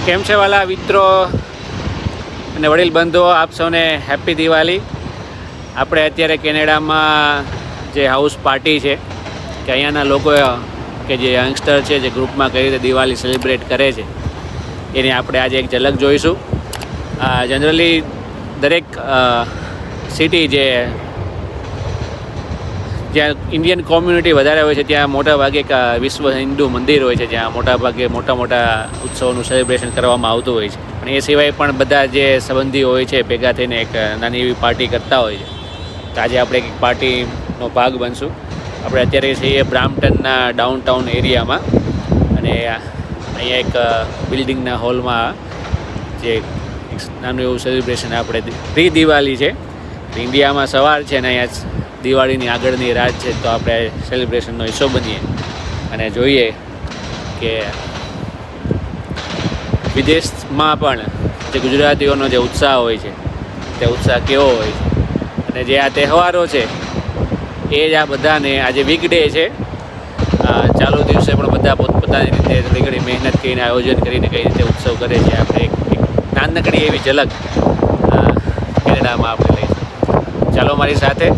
કેમ છે વાલા મિત્રો અને વડીલ બંધુઓ, આપ સૌને હેપી દિવાળી. આપણે અત્યારે કેનેડામાં જે હાઉસ પાર્ટી છે કે અહીંયાના લોકો કે જે યંગસ્ટર છે જે ગ્રુપમાં કઈ રીતે દિવાળી સેલિબ્રેટ કરે છે એની આપણે આજે એક ઝલક જોઈશું. જનરલી દરેક સિટી જ્યાં ઇન્ડિયન કોમ્યુનિટી વધારે હોય છે ત્યાં મોટાભાગે એક વિશ્વ હિન્દુ મંદિર હોય છે જ્યાં મોટાભાગે મોટા ઉત્સવોનું સેલિબ્રેશન કરવામાં આવતું હોય છે. પણ એ સિવાય પણ બધા જે સંબંધીઓ હોય છે ભેગા થઈને એક નાની એવી પાર્ટી કરતા હોય છે. તો આજે આપણે એક પાર્ટીનો ભાગ બનશું. આપણે અત્યારે છીએ બ્રામ્પટનના ડાઉનટાઉન એરિયામાં અને અહીંયા એક બિલ્ડિંગના હોલમાં જે એક નાનું એવું સેલિબ્રેશન આપણે પ્રી દિવાળી છે. ઇન્ડિયામાં સવાર છે ને અહીંયા દિવાળીની આગળની રાત છે, તો આપણે સેલિબ્રેશનનો હિસ્સો બનીએ અને જોઈએ કે વિદેશમાં પણ જે ગુજરાતીઓનો જે ઉત્સાહ હોય છે તે ઉત્સાહ કેવો હોય છે અને જે આ તહેવારો છે એ જ આ બધાને આજે વીકડે છે, ચાલુ દિવસે પણ બધા પોતપોતાની રીતે થોડી ઘણી મહેનત કરીને આયોજન કરીને કઈ રીતે ઉત્સવ કરે છે. આપણે એક નાનકડી એવી ઝલક કેનેડામાં આપણે લઈશું. ચાલો મારી સાથે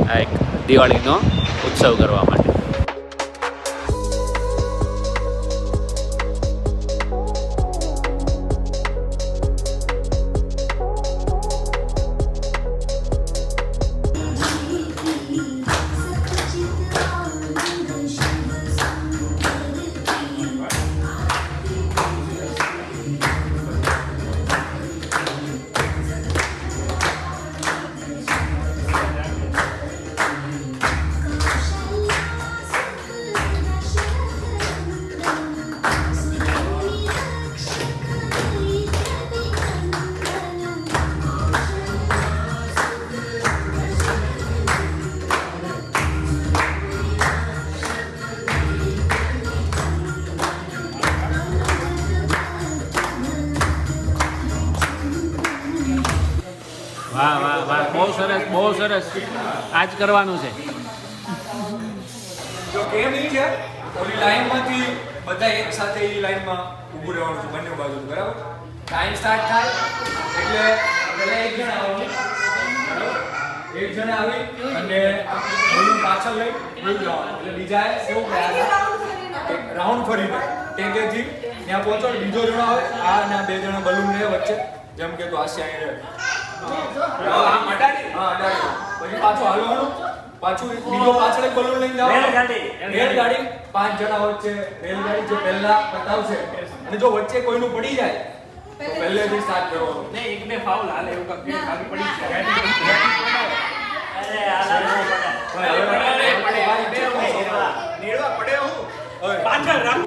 આ એક દિવાળીનો ઉત્સવ કરવા માટે. વાહ વાહ વાહ, બહુ સરસ બહુ સરસ. આ જ કરવાનું છે. જો કેમ ઈ છે ઓલી લાઈનમાંથી બધા એક સાથે એ લાઈનમાં ઊભું રહેવાનું છે બંને બાજુ, બરાબર? ટાઈમ સ્ટાર્ટ થાય એટલે પહેલા એક જણ આવવાનું, બરાબર? એક જણ આવી અને બલૂન પાછળ લઈ દૂર જવાનું, એટલે બીજાએ એવું કર્યા રાઉન્ડ ફરીને ટેકેથી ત્યાં પહોંચો. બીજો જણો આવે, આ અને આ બે જણા બલૂન રહે વચ્ચે, જેમ કે તો આશી અહીં રહે. પછી પાછું હાલવાનું, પાછું બીજો પાછળ એક બલૂન લઈને જવાનું. રેલગાડી 5 જણા વચ્ચે રેલગાડી જે પહેલા પતાવશે અને જો વચ્ચે કોઈનું પડી જાય તો પહેલેથી સ્ટાર્ટ કરવાનું. ને એક બે ફાઉલ હાલે એવું કાક બાકી પડી જાય. નીડવા પડે હું પાછળ રાખ.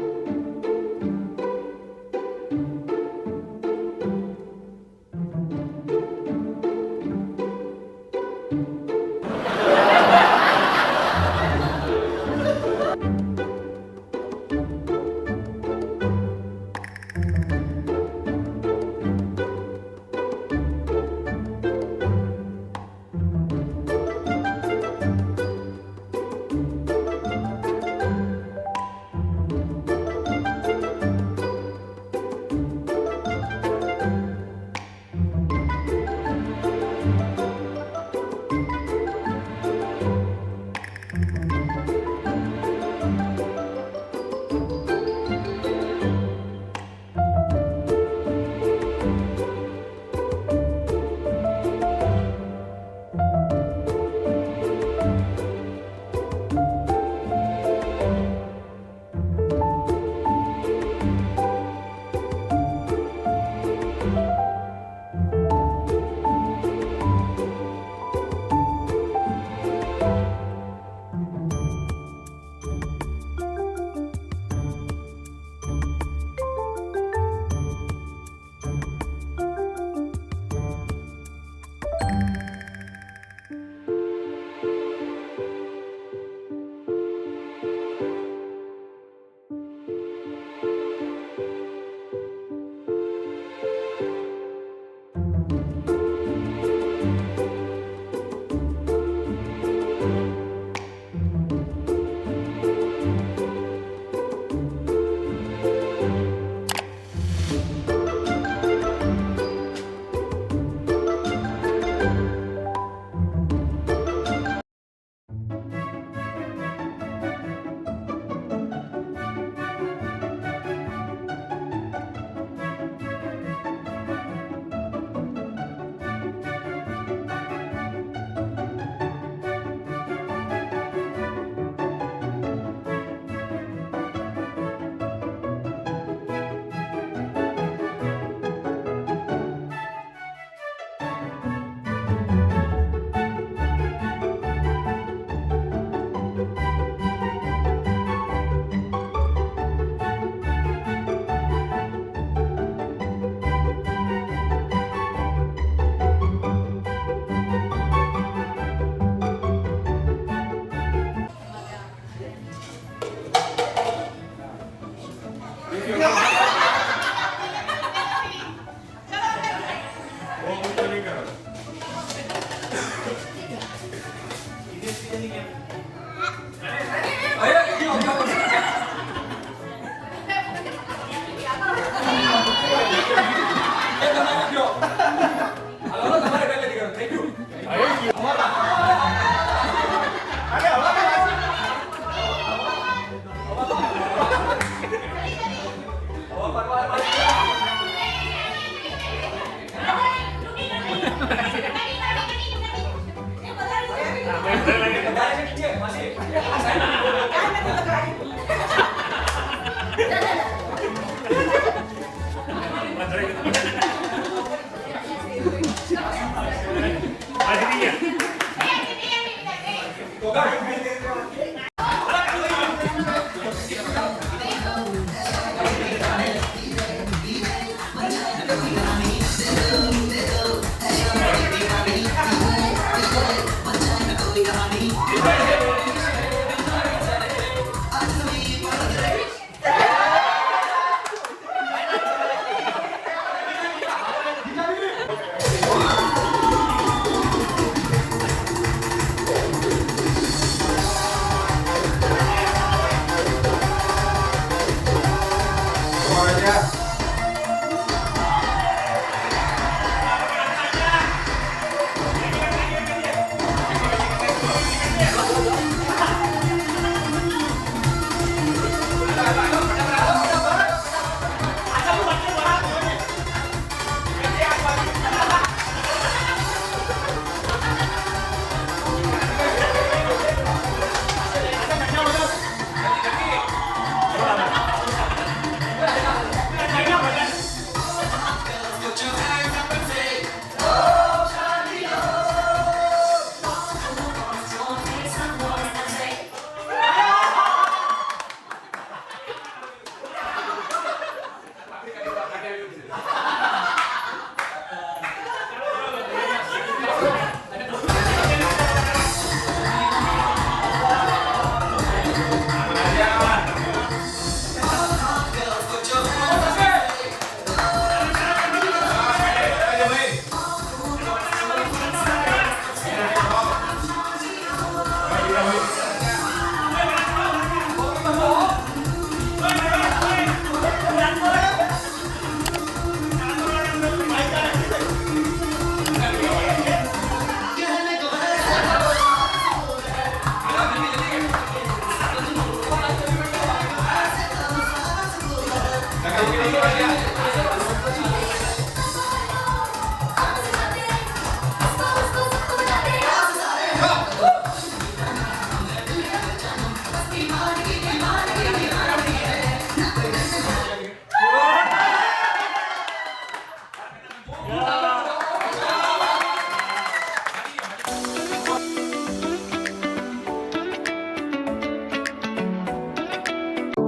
ઓકે